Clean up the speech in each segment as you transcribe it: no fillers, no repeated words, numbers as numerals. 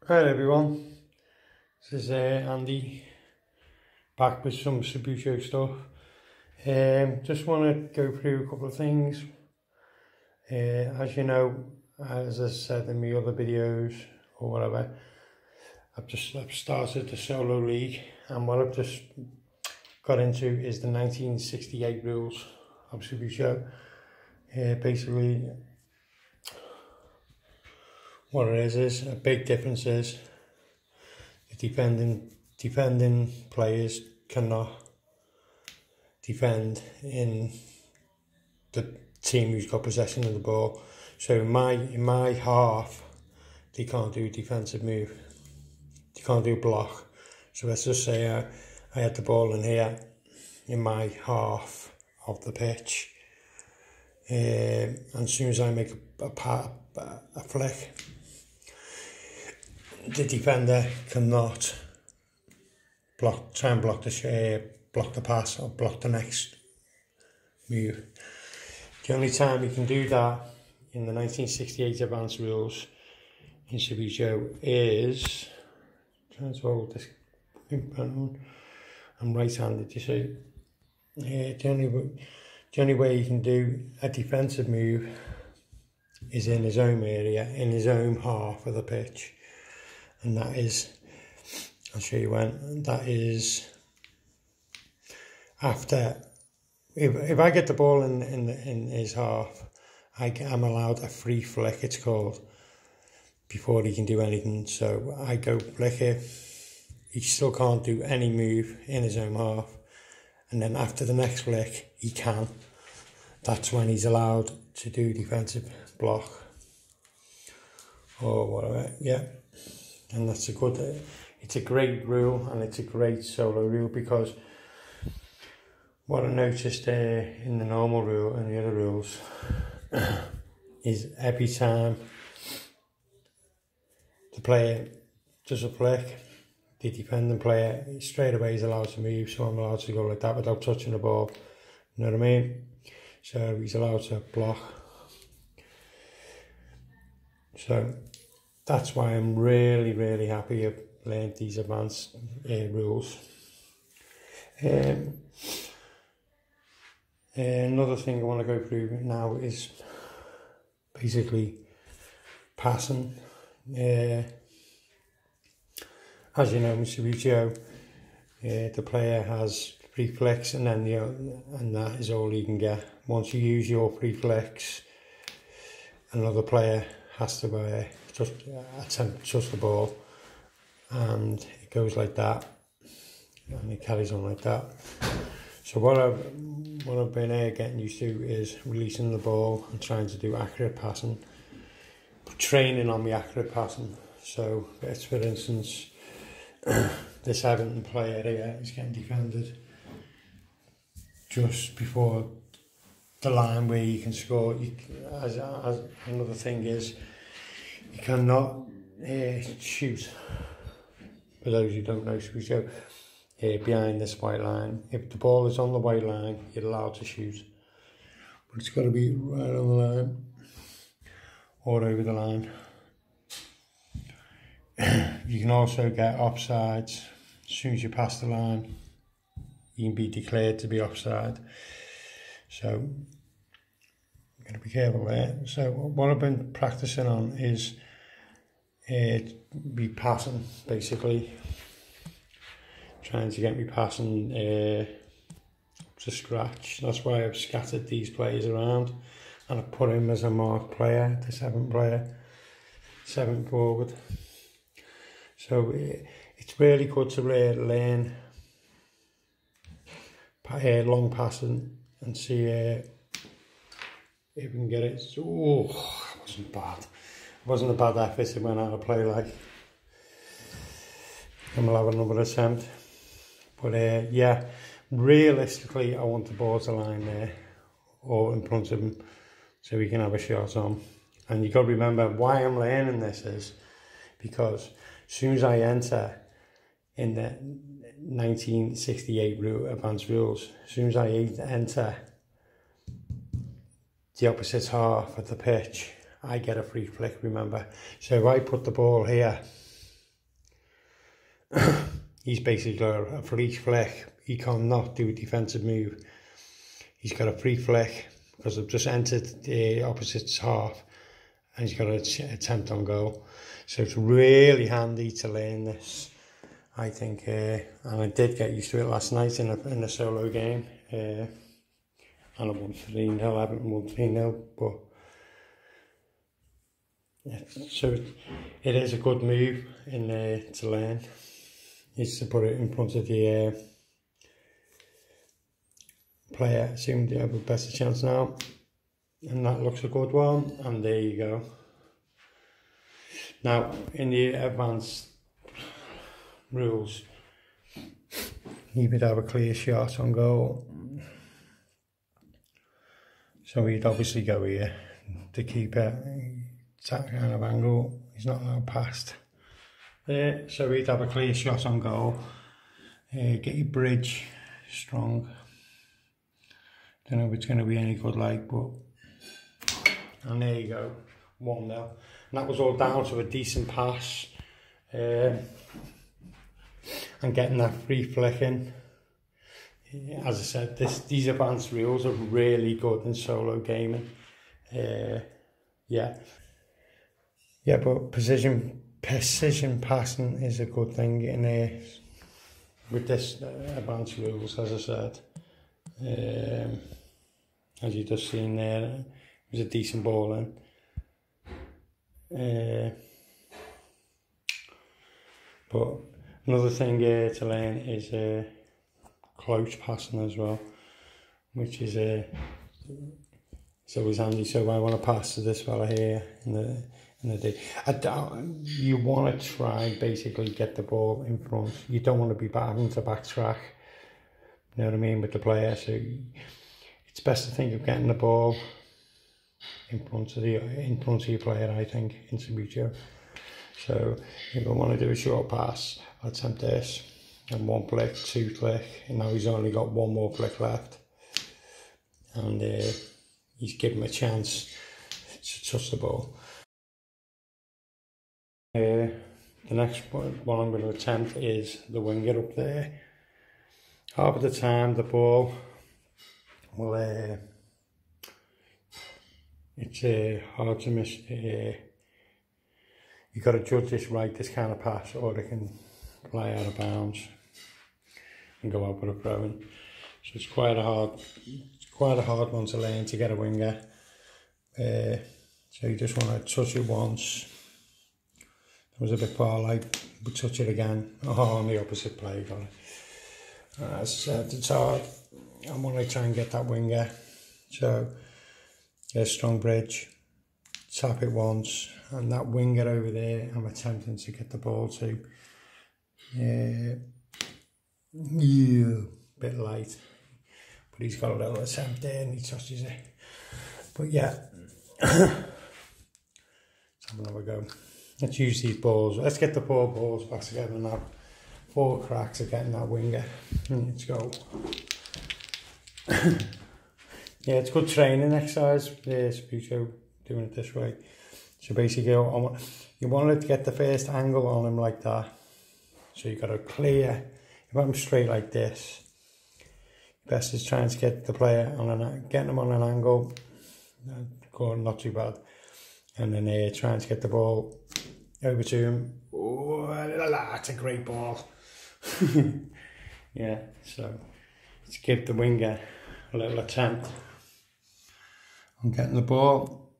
Hi everyone, this is Andy, back with some subbuteo stuff. Just want to go through a couple of things. As you know, as I said in my other videos or whatever, I've started the solo league, and what I've just got into is the 1968 rules of subbuteo. Basically, what it is a big difference is the defending players cannot defend in the team who's got possession of the ball. So in my half, they can't do a defensive move. They can't do a block. So let's just say I had the ball in here in my half of the pitch, and as soon as I make a flick, the defender cannot try and block the pass or block the next move. The only time you can do that in the 1968 advanced rules in subbuteo is, trying to hold this pen, I'm right-handed, you see. The only way you can do a defensive move is in his own area, in his own half of the pitch. And that is, I'll show you when, that is after, if I get the ball in his half, I'm allowed a free flick, it's called, before he can do anything. So I go flick it, he still can't do any move in his own half, and then after the next flick, he can. That's when he's allowed to do defensive block, or whatever, yeah. And that's it's a great rule, and it's a great solo rule, because what I noticed in the normal rule and the other rules is every time the player does a flick, the defending player straight away is allowed to move, so I'm allowed to go like that without touching the ball, you know what I mean? So he's allowed to block. So that's why I'm really happy I've learned these advanced rules. Another thing I want to go through now is basically passing. As you know, in subbuteo, the player has free flicks, and then and that is all you can get. Once you use your free flicks, another player has to attempt to touch the ball, and it goes like that, and it carries on like that. So what I've been getting used to is releasing the ball and trying to do accurate passing, training on the accurate passing. So it's, for instance, this Everton player here is getting defended just before the line where you can score. As another thing is, you cannot shoot, for those who don't know subbuteo, behind this white line. If the ball is on the white line, you're allowed to shoot, but it's got to be right on the line or over the line. You can also get offsides. As soon as you pass the line, you can be declared to be offside. So I'm going to be careful there. So what I've been practicing on is me passing, basically trying to get me passing to scratch. That's why I've scattered these players around, and I've put him as a marked player, the seventh forward. So it's really good to learn long passing and see if we can get it. Oh, it wasn't bad. It wasn't a bad effort. It went out of play like. And we'll have another attempt. But yeah, realistically, I want the ball to line there or in front of him so we can have a shot on. And you've got to remember why I'm learning this is because as soon as I enter in the 1968 advanced rules, as soon as I enter the opposite half of the pitch, I get a free flick, remember. So if I put the ball here, he's basically got a free flick. He cannot do a defensive move. He's got a free flick because I've just entered the opposite's half, and he's got an attempt on goal. So it's really handy to learn this, I think, and I did get used to it last night in a solo game, and I won 3-0, I haven't won 3-0, but yeah, so it is a good move to learn, is to put it in front of the player, assume they have a better chance now, and that looks a good one, and there you go. Now, in the advanced rules, you would have a clear shot on goal. So he'd obviously go here. The keeper, that kind of angle, he's not allowed past. So he'd have a clear shot on goal. Get your bridge strong. Don't know if it's going to be any good, like, but... And there you go, 1-0. And that was all down to a decent pass. And getting that free flicking. As I said, these advanced rules are really good in solo gaming. Yeah, but precision passing is a good thing in there with this advanced rules, as I said. As you just seen there, it was a decent ball in. But another thing to learn is close passing as well, which is it's always handy. So I want to pass to this fella here in the day. You want to try basically get the ball in front. You don't want to be having to backtrack. You know what I mean, with the player. So it's best to think of getting the ball in front of your player, I think, in subbuteo. So if I want to do a short pass, I'll attempt this, and 1 flick, 2 flick, and now he's only got 1 more flick left, and he's given him a chance to touch the ball. The next one I'm going to attempt is the winger up there. Half of the time the ball will it's hard to miss. You've got to judge this right, this kind of pass, or it can fly out of bounds and go out for a throw in. So it's quite a hard one to learn, to get a winger. So you just want to touch it once. That was a bit far, like, but touch it again. Oh, on the opposite play, got it. As I said, it's hard. I want to try and get that winger. So get a strong bridge, tap it once, and that winger over there I'm attempting to get the ball to. Yeah, bit light, but he's got a little attempt there and he touches it. But yeah, let's have another go. Let's use these balls. Let's get the 4 balls back together and have 4 cracks at getting that winger. Let's go. Yeah, it's good training exercise, subbuteo, doing it this way. So basically, you want to get the first angle on him like that. So you've got to clear, if I'm straight like this, best is trying to get the player on getting him on an angle, going not too bad, and then trying to get the ball over to him. Oh, that's a great ball. Yeah, so let's give the winger a little attempt on getting the ball.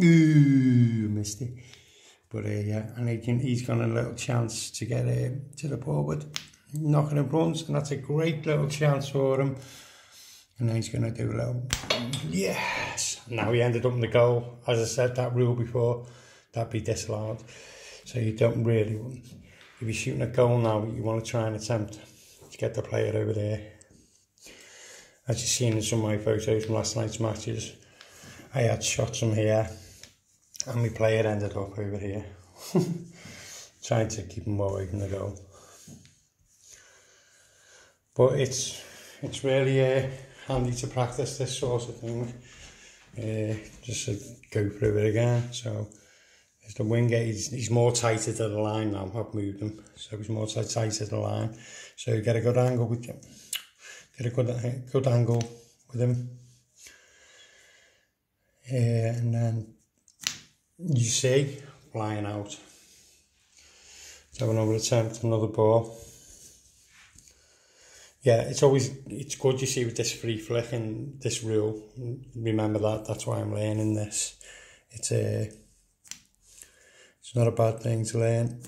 Ooh, missed it. But yeah, and he's got a little chance to get to the ball, but knocking in front, and that's a great little chance for him. And then he's going to do a little, yes! Now he ended up in the goal. As I said, that rule before, that'd be disallowed. So you don't really, if you're shooting a goal now, you want to try and attempt to get the player over there. As you've seen in some of my photos from last night's matches, I had shots from here, and my player ended up over here. Trying to keep him away from the goal. But it's really handy to practice this sort of thing. Just to go through it again. So As the winger, he's more tighter to the line now. I've moved him, so he's more tighter to the line. So you get a good angle with him. Get a good angle with him. And then you see, flying out. Let's have another attempt, another ball. Yeah, it's good, you see, with this free flick and this rule. Remember that's why I'm learning this. It's not a bad thing to learn.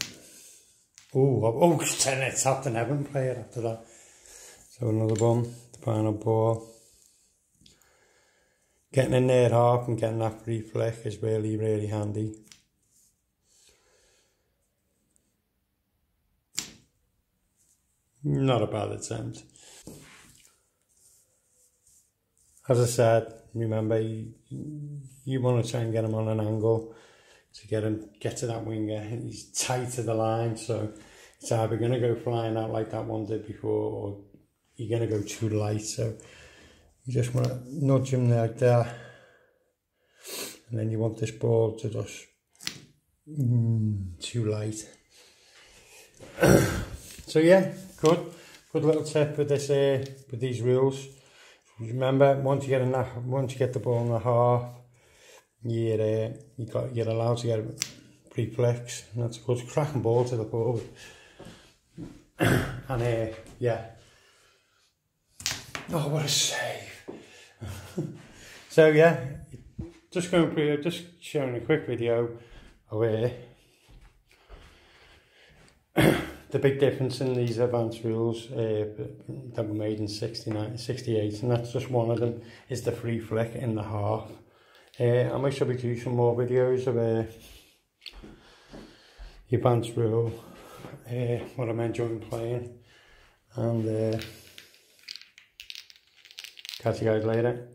Oh, then it's tapped an Evan player after that. So another bum, the final ball. Getting in there half and getting that free flick is really, really handy. Not a bad attempt. As I said, remember, you want to try and get him on an angle to get to that winger. He's tight to the line, so it's either going to go flying out like that one did before, or you're going to go too light. So you just want to nudge him like that, and then you want this ball to just too light. So yeah, good little tip with this with these rules. Remember, once you get the ball in the half, you're allowed to get free flicks, and that's a good cracking ball to the forward. And yeah. Oh, what a save! So yeah, just showing a quick video of the big difference in these advanced rules that were made in 68, and that's just one of them, is the free flick in the half. I might show you some more videos of the advanced rule, what I'm enjoying playing, and catch you guys later.